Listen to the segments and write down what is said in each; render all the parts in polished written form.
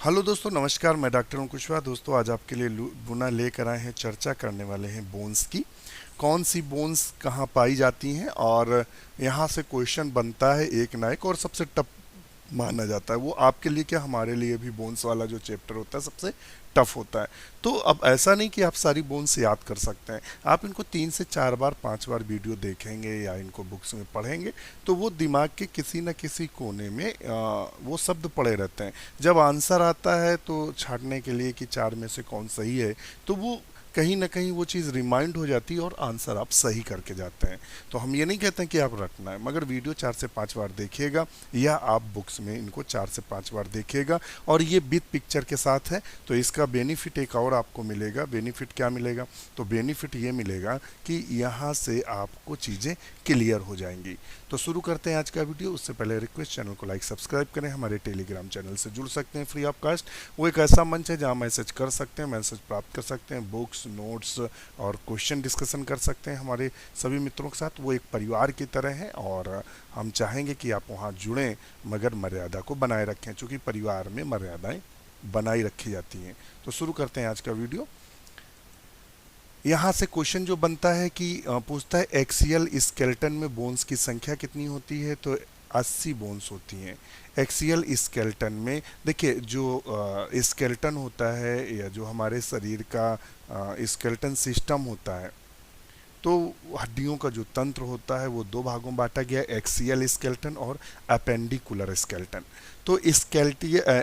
Hello दोस्तों, नमस्कार। मैं डॉक्टर हूं कुशवाहा। दोस्तों, आज आपके लिए बुना लेकर आए हैं, चर्चा करने वाले हैं बोन्स की। कौन सी बोन्स कहाँ पाई जाती हैं, और यहाँ से क्वेश्चन बनता है एक ना एक, और सबसे टफ माना जाता है। वो आपके लिए क्या, हमारे लिए भी बोन्स वाला जो चैप्टर होता है सबसे टफ होता है। तो अब ऐसा नहीं कि आप सारी बोन्स याद कर सकते हैं। आप इनको 3 से 4 बार 5 बार वीडियो देखेंगे या इनको बुक्स में पढ़ेंगे तो वो दिमाग के किसी न किसी कोने में वो शब्द पड़े रहते हैं। जब आंसर आता है तो छांटने के लिए कि चार में से कौन सही है, तो वो कहीं ना कहीं वो चीज़ रिमाइंड हो जाती है और आंसर आप सही करके जाते हैं। तो हम ये नहीं कहते हैं कि आप रटना है, मगर वीडियो 4 से 5 बार देखिएगा, या आप बुक्स में इनको 4 से 5 बार देखिएगा। और ये विद पिक्चर के साथ है, तो इसका बेनिफिट एक और आपको मिलेगा। बेनिफिट क्या मिलेगा? तो बेनिफिट ये मिलेगा कि यहाँ से आपको चीज़ें क्लियर हो जाएंगी। तो शुरू करते हैं आज का वीडियो। उससे पहले रिक्वेस्ट, चैनल को लाइक सब्सक्राइब करें। हमारे टेलीग्राम चैनल से जुड़ सकते हैं फ्री ऑफ कास्ट। वो एक ऐसा मंच है जहाँ मैसेज कर सकते हैं, मैसेज प्राप्त कर सकते हैं, बुक्स, नोट्स और क्वेश्चन डिस्कशन कर सकते हैं हमारे सभी मित्रों के साथ। वो एक परिवार की तरह है और हम चाहेंगे कि आप वहाँ जुड़ें, मगर मर्यादा को बनाए रखें, क्योंकि परिवार में मर्यादाएं बनाई रखी जाती हैं। तो शुरू करते हैं आज का वीडियो। यहाँ से क्वेश्चन जो बनता है कि पूछता है एक्सियल स्केलेटन में बोन्स की संख्या कितनी होती है? तो 80 बोन्स होती हैं एक्सियल स्केलेटन में। देखिए, जो स्केलेटन होता है या जो हमारे शरीर का स्केलेटन सिस्टम होता है, तो हड्डियों का जो तंत्र होता है वो दो भागों में बांटा गया है, एक्सियल स्केलेटन और अपेंडिकुलर स्केलेटन। तो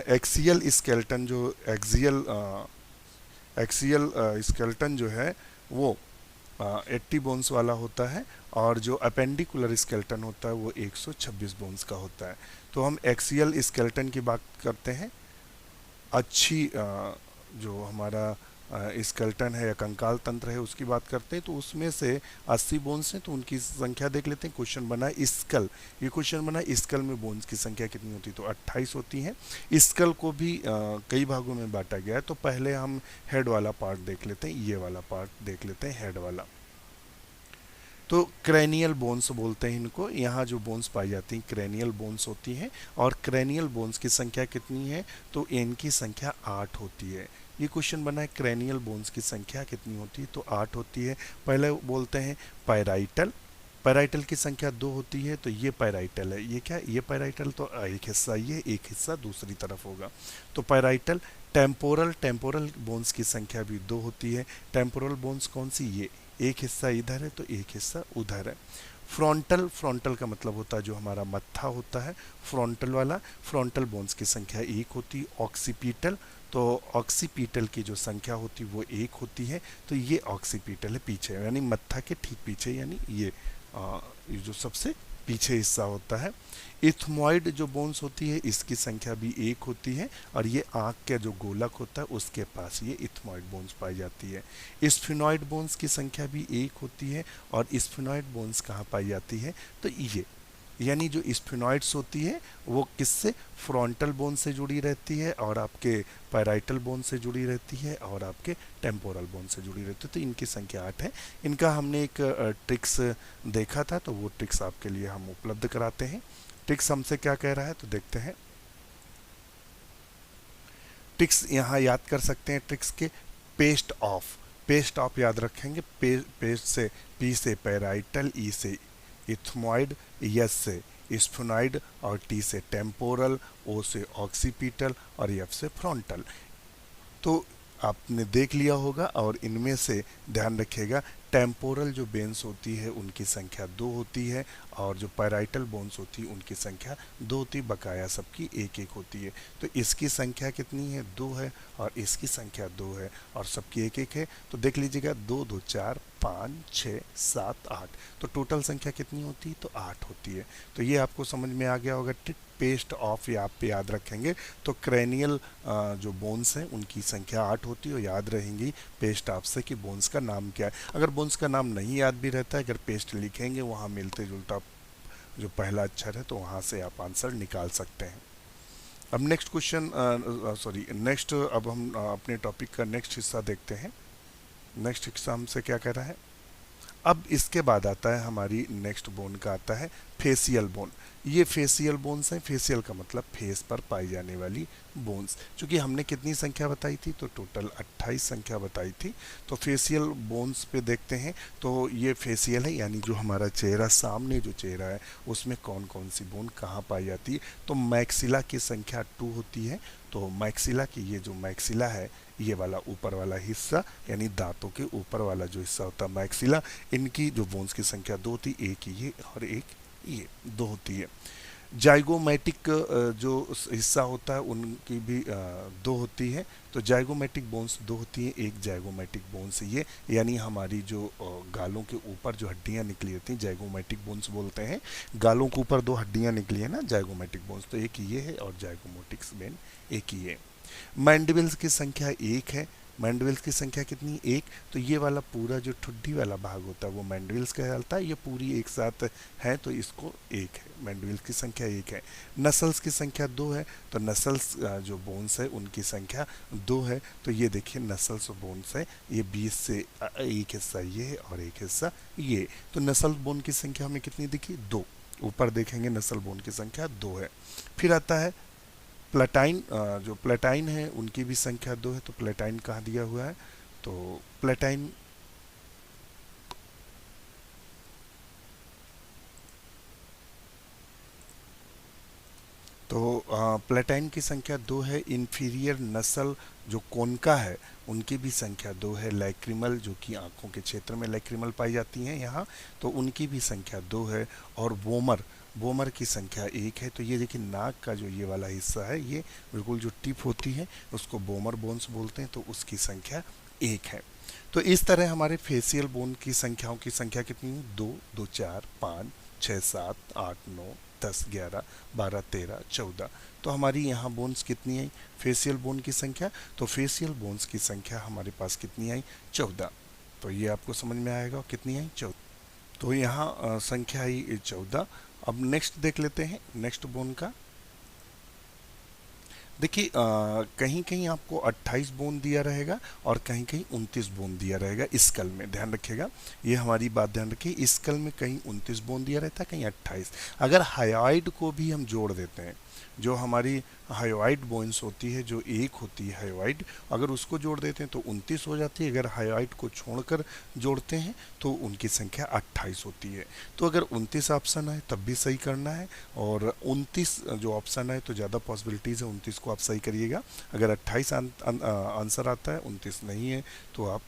एक्सियल स्केलेटन जो एक्सियल स्केलेटन जो है वो 80 बोन्स वाला होता है, और जो अपेंडिकुलर स्केलेटन होता है वो 126 बोन्स का होता है। तो हम एक्सियल स्केलेटन की बात करते हैं। अच्छी जो हमारा स्केलेटन है या कंकाल तंत्र है उसकी बात करते हैं, तो उसमें से 80 बोन्स हैं। तो उनकी संख्या देख लेते हैं। क्वेश्चन बना स्कल, ये क्वेश्चन बना स्कल में बोन्स की संख्या कितनी होती है? तो 28 होती है। स्कल को भी कई भागों में बांटा गया है। तो पहले हम हेड वाला पार्ट देख लेते हैं, ये वाला पार्ट देख लेते हैं, हेड वाला। तो क्रेनियल बोन्स बोलते हैं इनको। यहाँ जो बोन्स पाई जाती हैं क्रेनियल बोन्स होती हैं। और क्रेनियल बोन्स की संख्या कितनी है? तो इनकी संख्या 8 होती है। ये क्वेश्चन बना है क्रेनियल बोन्स की संख्या कितनी होती है? तो 8 होती है। पहले बोलते हैं पैराइटल। पैराइटल की संख्या 2 होती है। तो ये पैराइटल है, ये क्या, ये पैराइटल तो एक हिस्सा ये, एक हिस्सा दूसरी तरफ होगा। तो पैराइटल। टेम्पोरल, टेम्पोरल बोन्स की संख्या भी 2 होती है। टेम्पोरल बोन्स कौन सी? ये एक हिस्सा इधर है तो एक हिस्सा उधर है। फ्रंटल, फ्रंटल का मतलब होता है जो हमारा मत्था होता है, फ्रंटल वाला। फ्रंटल बोन्स की संख्या 1 होती है। ऑक्सीपिटल, तो ऑक्सीपिटल की जो संख्या होती है वो 1 होती है। तो ये ऑक्सीपिटल है पीछे, यानी मत्था के ठीक पीछे, यानी ये जो सबसे पीछे हिस्सा होता है। इथमॉइड जो बोन्स होती है इसकी संख्या भी 1 होती है। और ये आँख का जो गोलक होता है उसके पास ये इथमॉइड बोन्स पाई जाती है। स्फिनॉइड बोन्स की संख्या भी 1 होती है। और स्फिनॉइड बोन्स कहाँ पाई जाती है? तो ये, यानी जो स्फिनॉइड्स होती है वो किससे? फ्रंटल बोन से जुड़ी रहती है, और आपके पैराइटल बोन से जुड़ी रहती है, और आपके टेम्पोरल बोन से जुड़ी रहती है। तो इनकी संख्या 8 है। इनका हमने एक ट्रिक्स देखा था, तो वो ट्रिक्स आपके लिए हम उपलब्ध कराते हैं। ट्रिक्स हमसे क्या कह रहा है तो देखते हैं। ट्रिक्स यहाँ याद कर सकते हैं। ट्रिक्स के पेस्ट ऑफ, पेस्ट ऑफ याद रखेंगे। पेस्ट से, पी से पैराइटल, ई से इथमॉइड, एस से स्फिनॉइड, और टी से टेम्पोरल, ओ से ऑक्सीपिटल, और एफ से फ्रंटल। तो आपने देख लिया होगा। और इनमें से ध्यान रखिएगा, टेम्पोरल जो बेन्स होती है उनकी संख्या 2 होती है, और जो पैराइटल बोन्स होती है उनकी संख्या 2 होती है। बकाया सबकी 1-1 होती है। तो इसकी संख्या कितनी है? 2 है, और इसकी संख्या 2 है, और सबकी 1-1 है। तो देख लीजिएगा, 2 2 4 5 6 7 8। तो टोटल संख्या कितनी होती है? तो 8 होती है। तो ये आपको समझ में आ गया होगा। पेस्ट ऑफ आप पे याद रखेंगे तो क्रेनियल जो बोन्स हैं उनकी संख्या 8 होती है, और याद रहेंगी पेस्ट ऑफ से कि बोन्स का नाम क्या है। अगर बोन्स का नाम नहीं याद भी रहता है, अगर पेस्ट लिखेंगे वहाँ मिलते जुलता जो पहला अक्षर है तो वहाँ से आप आंसर निकाल सकते हैं। अब नेक्स्ट क्वेश्चन, सॉरी नेक्स्ट, अब हम अपने टॉपिक का नेक्स्ट हिस्सा देखते हैं। नेक्स्ट हिस्सा हमसे क्या कह रहा है? अब इसके बाद आता है हमारी नेक्स्ट बोन का आता है फेसियल बोन। ये फेसियल बोन्स हैं, फेसियल का मतलब फेस पर पाई जाने वाली बोन्स। चूंकि हमने कितनी संख्या बताई थी, तो टोटल 28 संख्या बताई थी। तो फेसियल बोन्स पे देखते हैं, तो ये फेसियल है, यानी जो हमारा चेहरा, सामने जो चेहरा है उसमें कौन कौन सी बोन कहाँ पाई जाती है। तो मैक्सिला की संख्या 2 होती है। तो मैक्सिला की, ये जो मैक्सिला है, ये वाला ऊपर वाला हिस्सा, यानी दांतों के ऊपर वाला जो हिस्सा होता है मैक्सिला, इनकी जो बोन्स की संख्या 2 होती, एक ये और एक ये 2 होती है। जाइगोमैटिक जो हिस्सा होता है उनकी भी 2 होती है। तो जाइगोमैटिक बोन्स 2 होती हैं। एक जाइगोमैटिक बोन्स ये, यानी हमारी जो गालों के ऊपर जो हड्डियां निकली होती हैं, जाइगोमैटिक बोन्स बोलते हैं। गालों के ऊपर 2 हड्डियां निकली है ना, जाइगोमैटिक बोन्स, तो एक ये है और जाइगोमैटिक्स बोन एक ही है। मैंडिबल्स की संख्या 1 है। मैंडिबल्स की संख्या कितनी, 1। तो ये वाला पूरा जो ठुड्डी वाला भाग होता है वो मैंडिबल्स कहलाता है। ये पूरी एक साथ है, तो इसको 1 है। मैंडिबल्स की संख्या 1 है। नसल्स की संख्या 2 है। तो नसल्स जो बोन्स है उनकी संख्या 2 है। तो ये देखिए नसल्स बोन्स है, ये 20 से एक हिस्सा ये है और एक हिस्सा ये। तो नसल बोन की संख्या हमें कितनी दिखी, 2। ऊपर देखेंगे नसल बोन की संख्या 2 है। फिर आता है प्लेटाइन। जो प्लेटाइन है उनकी भी संख्या 2 है। तो प्लेटाइन कहाँ दिया हुआ है, तो प्लेटाइन प्लेटाइन की संख्या 2 है। इंफीरियर नसल जो कोनका है उनकी भी संख्या 2 है। लैक्रिमल जो कि आंखों के क्षेत्र में लैक्रिमल पाई जाती हैं यहाँ, तो उनकी भी संख्या 2 है। और वोमर, वोमर की संख्या 1 है। तो ये देखिए नाक का जो ये वाला हिस्सा है, ये बिल्कुल जो टिप होती है उसको वोमर बोन्स बोलते हैं, तो उसकी संख्या 1 है। तो इस तरह हमारे फेसियल बोन की संख्याओं की संख्या कितनी है, 2, 2, 4, 5, 6, 7, 8, 9, 10, 11, 12, 13, 14। तो हमारी यहाँ बोन्स कितनी आई, फेसियल बोन की संख्या। तो फेसियल बोन्स की संख्या हमारे पास कितनी आई, 14। तो ये आपको समझ में आएगा कितनी आई, 14। तो यहाँ संख्या आई 14। अब नेक्स्ट देख लेते हैं, नेक्स्ट बोन का। देखिए कहीं कहीं आपको 28 बोन दिया रहेगा और कहीं कहीं 29 बोन दिया रहेगा स्कल में, ध्यान रखिएगा। ये हमारी बात ध्यान रखिए, स्कल में कहीं 29 बोन दिया रहता है, कहीं 28। अगर हायोइड को भी हम जोड़ देते हैं, जो हमारी हायोइड बोन्स होती है, जो एक होती है हायोइड, अगर उसको जोड़ देते हैं तो 29 हो जाती है। अगर हायोइड को छोड़कर जोड़ते हैं तो उनकी संख्या 28 होती है। तो अगर 29 ऑप्शन है तब भी सही करना है, और 29 जो ऑप्शन है तो ज़्यादा पॉसिबिलिटीज़ है, 29 को आप सही करिएगा। अगर 28 आंसर आता है, 29 नहीं है, तो आप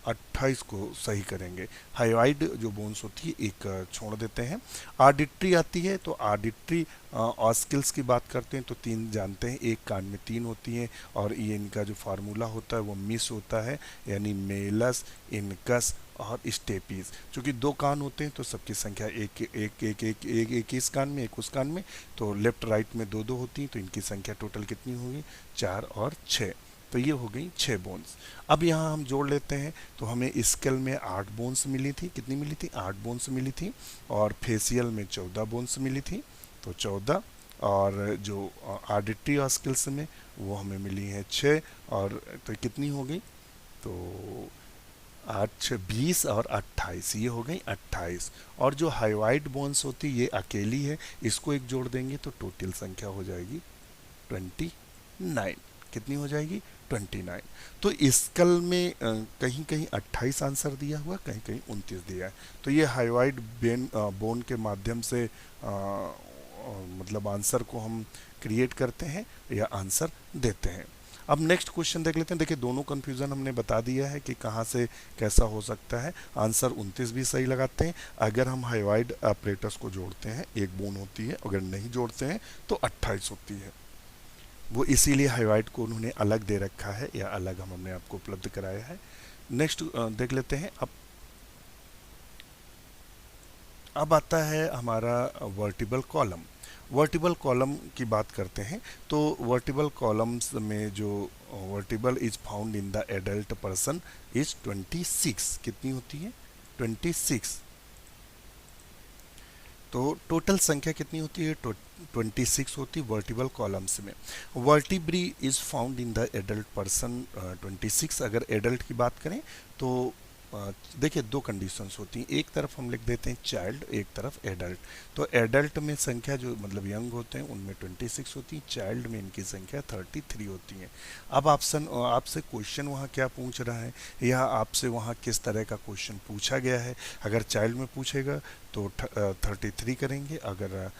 28 को सही करेंगे। हायोइड जो बोन्स होती है एक छोड़ देते हैं। आर्डिट्री आती है, तो आर्डिट्री ऑस्किल्स की बात करते हैं तो 3 जानते हैं, एक कान में 3 होती हैं, और ये इनका जो फार्मूला होता है वो मिस होता है, यानी मेलस, इनकस और स्टेपीज। चूँकि 2 कान होते हैं तो सबकी संख्या एक एक एक एक एक एक इस कान में, एक उस कान में, तो लेफ्ट राइट में 2 2 होती हैं। तो इनकी संख्या टोटल कितनी होगी, 4 और 6। तो ये हो गई 6 बोन्स। अब यहाँ हम जोड़ लेते हैं, तो हमें स्केल में 8 बोन्स मिली थी। कितनी मिली थी, 8 बोन्स मिली थी। और फेसियल में 14 बोन्स मिली थी, तो 14। और जो आर्डिट्री ऑस्किल्स में वो हमें मिली है 6। और तो कितनी हो गई, तो 8, 6, 20 और 28, ये हो गई 28। और जो हायोइड बोन्स होती ये अकेली है, इसको एक जोड़ देंगे तो टोटल संख्या हो जाएगी 29। कितनी हो जाएगी, 29। तो स्कल में कहीं कहीं 28 आंसर दिया हुआ, कहीं कहीं 29 दिया है। तो ये हायोइड बोन के माध्यम से मतलब आंसर को हम क्रिएट करते हैं या आंसर देते हैं। अब नेक्स्ट क्वेश्चन देख लेते हैं। देखिए दोनों कंफ्यूजन हमने बता दिया है कि कहाँ से कैसा हो सकता है। आंसर 29 भी सही लगाते हैं। अगर हम हायोइड अपरेटस को जोड़ते हैं, एक बोन होती है, अगर नहीं जोड़ते हैं तो 28 होती है। वो इसीलिए हाइवाइट को उन्होंने अलग दे रखा है, या अलग हमने आपको उपलब्ध कराया है। नेक्स्ट देख लेते हैं। अब आता है हमारा वर्टिबल कॉलम। वर्टिबल कॉलम की बात करते हैं, तो वर्टिबल कॉलम्स में जो vertebral is found in the adult person is 26। कितनी होती है, 26। तो टोटल संख्या कितनी होती है, 26 होती है वर्टिबल कॉलम्स में। Vertebrae is found in the adult person 26। अगर एडल्ट की बात करें तो देखिए दो कंडीशंस होती हैं, एक तरफ हम लिख देते हैं चाइल्ड, एक तरफ एडल्ट। तो एडल्ट में संख्या जो मतलब यंग होते हैं उनमें 26 होती है, चाइल्ड में इनकी संख्या 33 होती है। अब ऑप्शन आपसे क्वेश्चन वहाँ क्या पूछ रहा है, या आपसे वहाँ किस तरह का क्वेश्चन पूछा गया है। अगर चाइल्ड में पूछेगा तो 33 करेंगे, अगर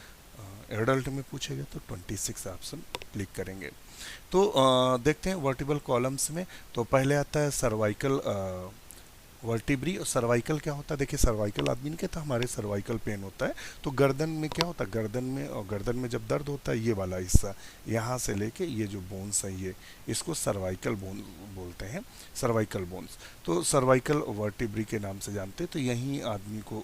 एडल्ट में पूछेगा तो 26 ऑप्शन क्लिक करेंगे। तो देखते हैं वर्टिबल कॉलम्स में। तो पहले आता है सर्वाइकल वर्टिब्री। और सर्वाइकल क्या होता है, देखिए सर्वाइकल आदमी नहीं कहता, हमारे सर्वाइकल पेन होता है। तो गर्दन में क्या होता है, गर्दन में, और गर्दन में जब दर्द होता है ये वाला हिस्सा यहाँ से लेके ये जो बोन्स है ये, इसको सर्वाइकल बोन बोलते हैं, सर्वाइकल बोन्स। तो सर्वाइकल वर्टिब्री के नाम से जानते हैं। तो यहीं आदमी को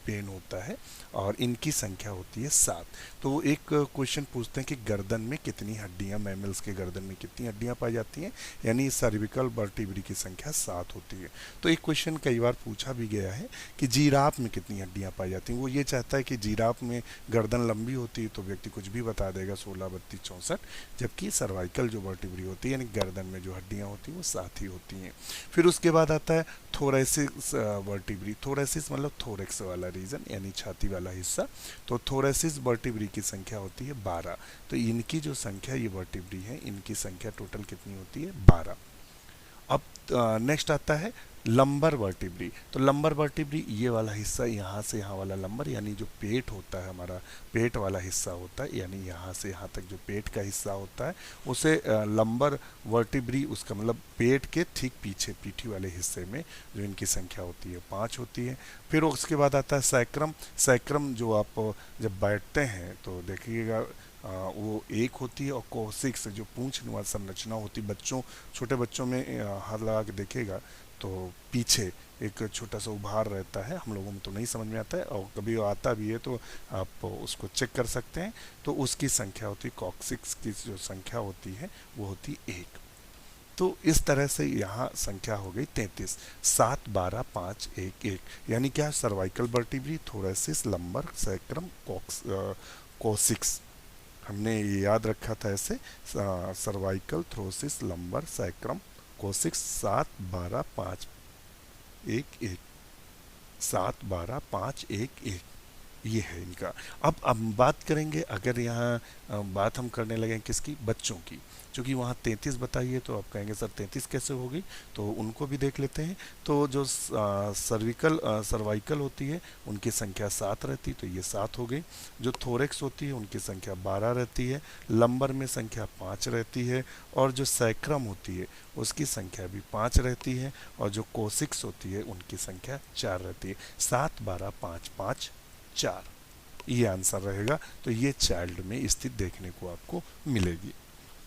पेन होता है और इनकी संख्या होती है 7। तो एक क्वेश्चन पूछते हैं कि गर्दन में कितनी हड्डियां, मैमल्स के गर्दन में कितनी हड्डियां पाई जाती हैं, यानी सर्विकल वर्टिब्री की संख्या 7 होती है। तो एक क्वेश्चन कई बार पूछा भी गया है कि जिराफ में कितनी हड्डियां पाई जाती हैं। वो ये चाहता है कि जिराफ में गर्दन लंबी होती है तो व्यक्ति कुछ भी बता देगा, 16, 32, 64, जबकि सर्वाइकल जो वर्टिब्री होती है यानी गर्दन में जो हड्डियां होती हैं वो 7 ही होती हैं। फिर उसके बाद आता है थोरेसिस वर्टिब्री। थोरेसिस मतलब थोरेक्स वाला रीजन यानी छाती वाला हिस्सा। तो थोरेसिस वर्टिब्री की संख्या होती है 12। तो इनकी जो संख्या ये वर्टिब्री है, इनकी संख्या टोटल कितनी होती है, 12। अब नेक्स्ट आता है लंबर वर्टिब्री। तो लंबर वर्टिब्री ये वाला हिस्सा, यहाँ से यहाँ वाला लंबर यानी जो पेट होता है हमारा, पेट वाला हिस्सा होता है, यानी यहाँ से यहाँ तक जो पेट का हिस्सा होता है उसे लंबर वर्टिब्री, उसका मतलब पेट के ठीक पीछे पीठी वाले हिस्से में जो इनकी संख्या होती है 5 होती है। फिर उसके बाद आता है सैक्रम। सैक्रम जो आप जब बैठते हैं तो देखिएगा वो 1 होती है, और कोसिक्स जो पूंछ नुमा संरचना होती है, बच्चों, छोटे बच्चों में हाथ लगा के देखेगा तो पीछे एक छोटा सा उभार रहता है, हम लोगों में तो नहीं समझ में आता है, और कभी आता भी है तो आप उसको चेक कर सकते हैं। तो उसकी संख्या होती है, कॉक्सिक्स की जो संख्या होती है वो होती 1। तो इस तरह से यहाँ संख्या हो गई 33। 7, 12, 5, 1, 1 यानी क्या, cervical vertebrae, thoracic, lumbar, sacrum, coccyx. हमने ये याद रखा था ऐसे, सर्वाइकल, थ्रोसिस, लंबर, सैक्रम, कोसिक्स। 7, 12, 5, 1, 1, 7, 12, 5, 1, 1, ये है इनका। अब बात करेंगे, अगर यहाँ बात हम करने लगे किसकी, बच्चों की। क्योंकि वहाँ 33 बताइए तो आप कहेंगे सर 33 कैसे हो गई, तो उनको भी देख लेते हैं। तो जो सर्वाइकल होती है उनकी संख्या 7 रहती, तो ये 7 हो गई। जो थोरेक्स होती है उनकी संख्या 12 रहती है, लंबर में संख्या 5 रहती है, और जो सैक्रम होती है उसकी संख्या भी 5 रहती है, और जो कोसिक्स होती है उनकी संख्या 4 रहती है। 7, 12, 5, 5, 4 ये आंसर रहेगा। तो ये चाइल्ड में स्थित देखने को आपको मिलेगी।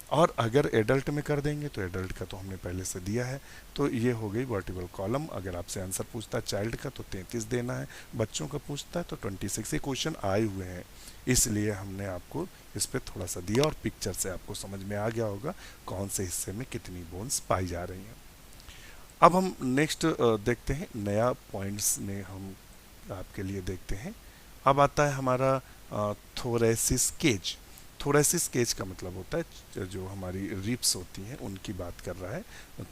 और अगर एडल्ट में कर देंगे तो एडल्ट का तो हमने पहले से दिया है। तो ये हो गई वर्टिबल कॉलम। अगर आपसे आंसर पूछता है चाइल्ड का तो 33 देना है, बच्चों का पूछता है तो 26। ये क्वेश्चन आए हुए हैं इसलिए हमने आपको इस पर थोड़ा सा दिया, और पिक्चर से आपको समझ में आ गया होगा कौन से हिस्से में कितनी बोन्स पाई जा रही हैं। अब हम नेक्स्ट देखते हैं, नया पॉइंट्स में हम आपके लिए देखते हैं। अब आता है हमारा थोरेसिस केज। थोरेसिस केज का मतलब होता है जो हमारी रिप्स होती हैं उनकी बात कर रहा है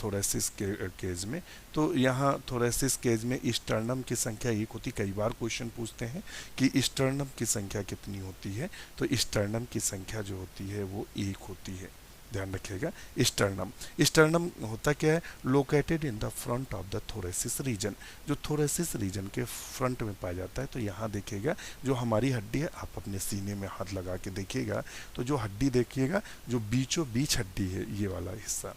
थोरेसिस केज में। तो यहाँ थोरेसिस केज में स्टर्नम की संख्या 1 होती। कई बार क्वेश्चन पूछते हैं कि स्टर्नम की संख्या कितनी होती है, तो स्टर्नम की संख्या जो होती है वो 1 होती है, ध्यान रखिएगा। स्टर्नम, स्टर्नम होता क्या है, located in the front of the thoracic region, जो थोरेसिस रीजन के फ्रंट में पाया जाता है। तो यहाँ देखिएगा जो हमारी हड्डी है, आप अपने सीने में हाथ लगा के देखिएगा तो जो हड्डी देखिएगा, जो बीचों बीच हड्डी है ये वाला हिस्सा,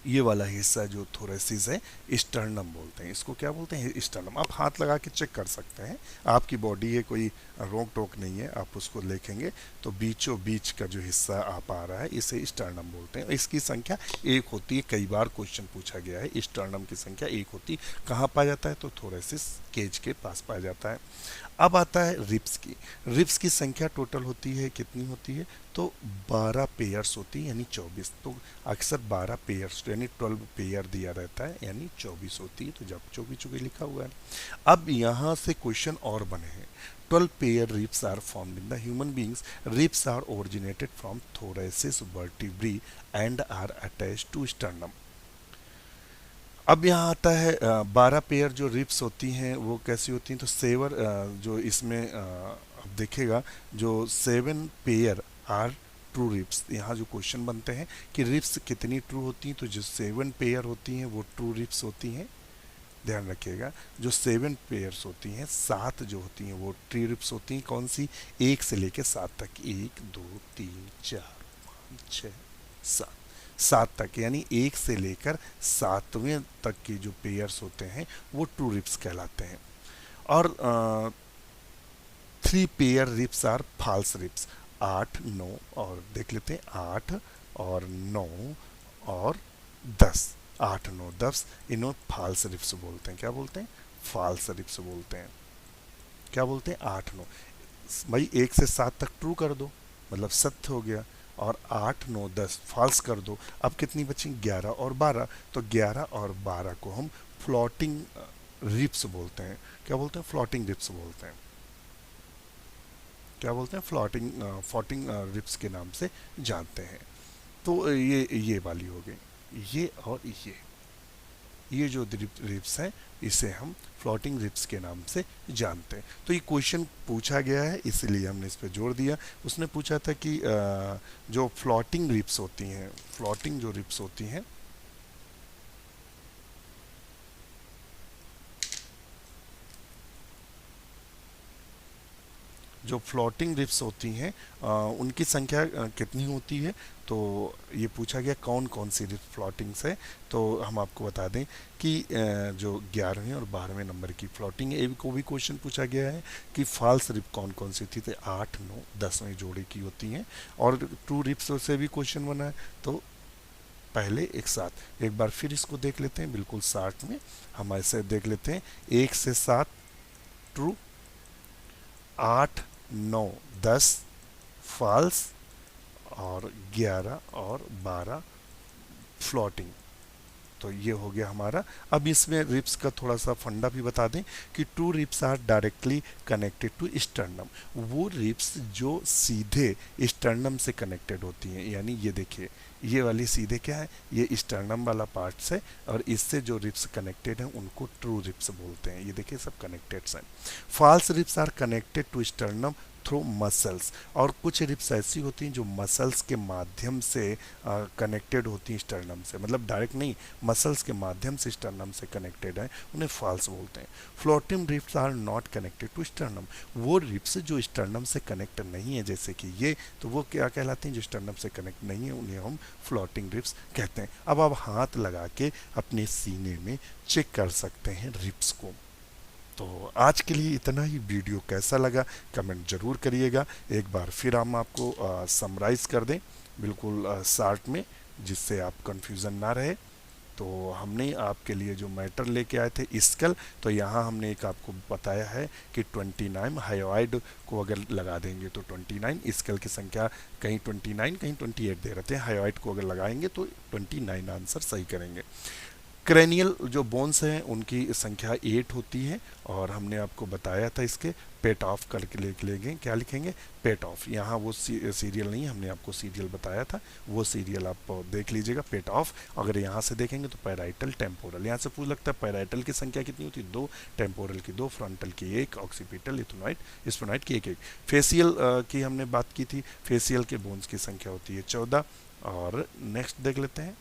ये वाला हिस्सा जो थोरेसिस है, स्टर्नम बोलते हैं इसको। क्या बोलते हैं, स्टर्नम। आप हाथ लगा के चेक कर सकते हैं, आपकी बॉडी है, कोई रोक टोक नहीं है, आप उसको देखेंगे तो बीचों बीच का जो हिस्सा आप आ रहा है इसे स्टर्नम बोलते हैं। इसकी संख्या 1 होती है। कई बार क्वेश्चन पूछा गया है, स्टर्नम की संख्या 1 होती। कहाँ पाया जाता है, तो थोरेसिस केज के पास पाया जाता है। अब आता है रिब्स की। रिब्स की संख्या टोटल होती है, कितनी होती है, तो 12 पेयर्स होती है, यानी 24। तो अक्सर 12 पेयर्स यानी 12 पेयर दिया रहता है, यानी 24 होती है। तो जब 24 लिखा हुआ है। अब यहाँ से क्वेश्चन और बने हैं। 12 pair ribs are formed in the human beings. Ribs are originated from thoracic vertebrae and are attached to sternum. अब यहाँ आता है 12 पेयर जो रिप्स होती हैं वो कैसी होती हैं, तो सेवर जो इसमें अब देखिएगा जो 7 पेयर आर ट्रू रिप्स, यहाँ जो क्वेश्चन बनते हैं कि रिप्स कितनी ट्रू होती हैं, तो जो 7 पेयर होती हैं वो ट्रू रिप्स होती हैं। ध्यान रखिएगा जो 7 पेयर्स होती हैं, 7 जो होती हैं वो ट्रू रिप्स होती हैं। कौन सी? 1 से लेके 7 तक, 1 2 3 4 5 6 7, 7 तक, यानी 1 से लेकर 7वें तक के जो पेयर्स होते हैं वो ट्रू रिप्स कहलाते हैं। और 3 pair ribs are false ribs, 8 9, और देख लेते हैं 8 और 9 और 10, 8 9 10, इन्हें फॉल्स रिप्स बोलते हैं। क्या बोलते हैं? फॉल्स रिप्स बोलते हैं। क्या बोलते हैं? 8 9, भाई 1 से 7 तक ट्रू कर दो मतलब सत्य हो गया, और 8 9 10 फॉल्स कर दो। अब कितनी बची? 11 और 12, तो 11 और 12 को हम फ्लोटिंग रिप्स बोलते हैं। क्या बोलते हैं? फ्लोटिंग रिप्स बोलते हैं। क्या बोलते हैं? फ्लोटिंग रिप्स के नाम से जानते हैं। तो ये वाली हो गई, ये और ये जो रिप्स हैं इसे हम फ्लोटिंग रिप्स के नाम से जानते हैं। तो ये क्वेश्चन पूछा गया है इसलिए हमने इस पर जोर दिया। उसने पूछा था कि जो फ्लोटिंग रिप्स होती हैं, फ्लोटिंग जो रिप्स होती हैं, जो फ्लोटिंग रिप्स होती हैं उनकी संख्या कितनी होती है, तो ये पूछा गया कौन कौन सी रिप्स फ्लोटिंग्स है। तो हम आपको बता दें कि जो 11वें और 12वें नंबर की फ्लोटिंग है, एक को भी क्वेश्चन पूछा गया है कि फॉल्स रिप कौन कौन सी थी, तो 8 9 10वें जोड़े की होती हैं। और ट्रू रिप्स से भी क्वेश्चन बना है, तो पहले एक साथ एक बार फिर इसको देख लेते हैं, बिल्कुल 60 में हम ऐसे देख लेते हैं। 1 से 7 ट्रू, 8 9 10 फॉल्स, और 11 और 12 फ्लोटिंग। तो ये हो गया हमारा। अब इसमें रिप्स का थोड़ा सा फंडा भी बता दें कि two ribs are directly connected to sternum, वो रिप्स जो सीधे स्टर्नम से कनेक्टेड होती हैं। यानी ये देखिए, ये वाली सीधे क्या है, ये स्टर्नम वाला पार्ट्स है, और इससे जो रिप्स कनेक्टेड हैं उनको ट्रू रिप्स बोलते हैं। ये देखिए सब कनेक्टेड हैं। False ribs are connected to sternum through muscles, और कुछ रिप्स ऐसी होती हैं जो मसल्स के माध्यम से कनेक्टेड होती हैं स्टर्नम से, मतलब डायरेक्ट नहीं, मसल्स के माध्यम से स्टर्नम से कनेक्टेड है, उन्हें फॉल्स बोलते हैं। Floating ribs are not connected to sternum, वो रिप्स जो स्टर्नम से कनेक्ट नहीं है जैसे कि ये, तो वो क्या कहलाते हैं? जो स्टर्नम से कनेक्ट नहीं है उन्हें हम फ्लोटिंग रिप्स कहते हैं। अब आप हाथ लगा के अपने सीने में चेक कर सकते हैं रिप्स को। तो आज के लिए इतना ही। वीडियो कैसा लगा कमेंट ज़रूर करिएगा। एक बार फिर हम आपको समराइज़ कर दें बिल्कुल शार्ट में, जिससे आप कंफ्यूजन ना रहे। तो हमने आपके लिए जो मैटर लेके आए थे स्केल, तो यहाँ हमने एक आपको बताया है कि 29 हाइड्रोइड को अगर लगा देंगे तो 29, स्केल की संख्या कहीं 29 कहीं 28 दे रहे थे, हाइड्रोइड को अगर लगाएंगे तो 29 आंसर सही करेंगे। क्रेनियल जो बोन्स हैं उनकी संख्या 8 होती है, और हमने आपको बताया था इसके पेट ऑफ करके लिख लेंगे। क्या लिखेंगे? पेट ऑफ। यहाँ वो सीरियल नहीं, हमने आपको सीरियल बताया था, वो सीरियल आप देख लीजिएगा, पेट ऑफ। अगर यहाँ से देखेंगे तो पैराइटल टेम्पोरल, यहाँ से पूछ लगता है पैराइटल की संख्या कितनी होती है? 2, टेम्पोरल की 2, फ्रंटल की 1, ऑक्सीपिटल इथोनाइट स्पोनाइट की 1 फेसियल की हमने बात की थी, फेसियल के बोन्स की संख्या होती है 14। और नेक्स्ट देख लेते हैं,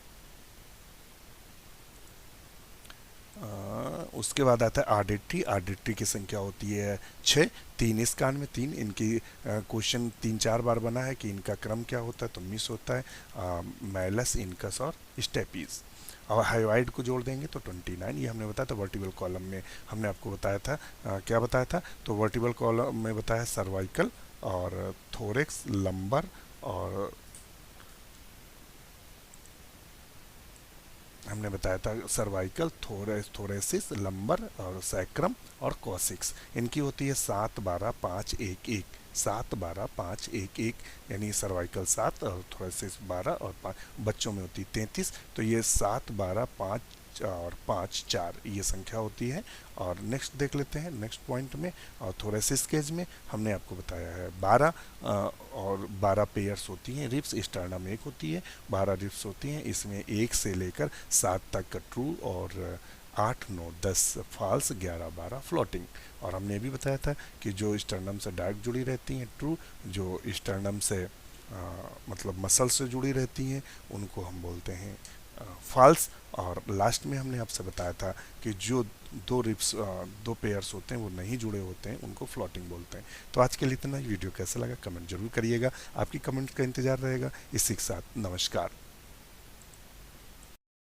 उसके बाद आता है आर्डिट्री। आर्डिट्री की संख्या होती है 6, 3 इस कान में 3। इनकी क्वेश्चन 3-4 बार बना है कि इनका क्रम क्या होता है, तो मिस होता है मैलस, इनकस और स्टेपीज। और हाइवाइड को जोड़ देंगे तो 29, ये हमने बताया था। वर्टिबल कॉलम में हमने आपको बताया था क्या बताया था, तो वर्टिबल कॉलम में बताया सर्वाइकल और थोरेक्स, लंबर, और हमने बताया था सर्वाइकल, थोरेसिस, लंबर और सैक्रम और कॉसिक्स। इनकी होती है 7 12 5 1 1, 7 12 5 1 1, यानी सर्वाइकल 7 और थोरेसिस 12 और 5, बच्चों में होती है 33। तो ये 7 12 5 और 5 4 ये संख्या होती है। और नेक्स्ट देख लेते हैं नेक्स्ट पॉइंट में। और थोरेसिस केज में हमने आपको बताया है 12 और 12 पेयर्स होती हैं रिब्स, स्टर्नम एक होती है, 12 रिब्स होती हैं। इसमें 1 से लेकर 7 तक का ट्रू और 8 9 10 फॉल्स, 11 12 फ्लोटिंग। और हमने भी बताया था कि जो स्टर्नम से डायरेक्ट जुड़ी रहती हैं ट्रू, जो स्टर्नम से मतलब मसल से जुड़ी रहती हैं उनको हम बोलते हैं फॉल्स। और लास्ट में हमने आपसे बताया था कि जो दो रिब्स दो पेयर्स होते हैं वो नहीं जुड़े होते हैं उनको फ्लोटिंग बोलते हैं। तो आज के लिए इतना ही। वीडियो कैसा लगा कमेंट जरूर करिएगा, आपकी कमेंट का इंतजार रहेगा। इसी के साथ नमस्कार।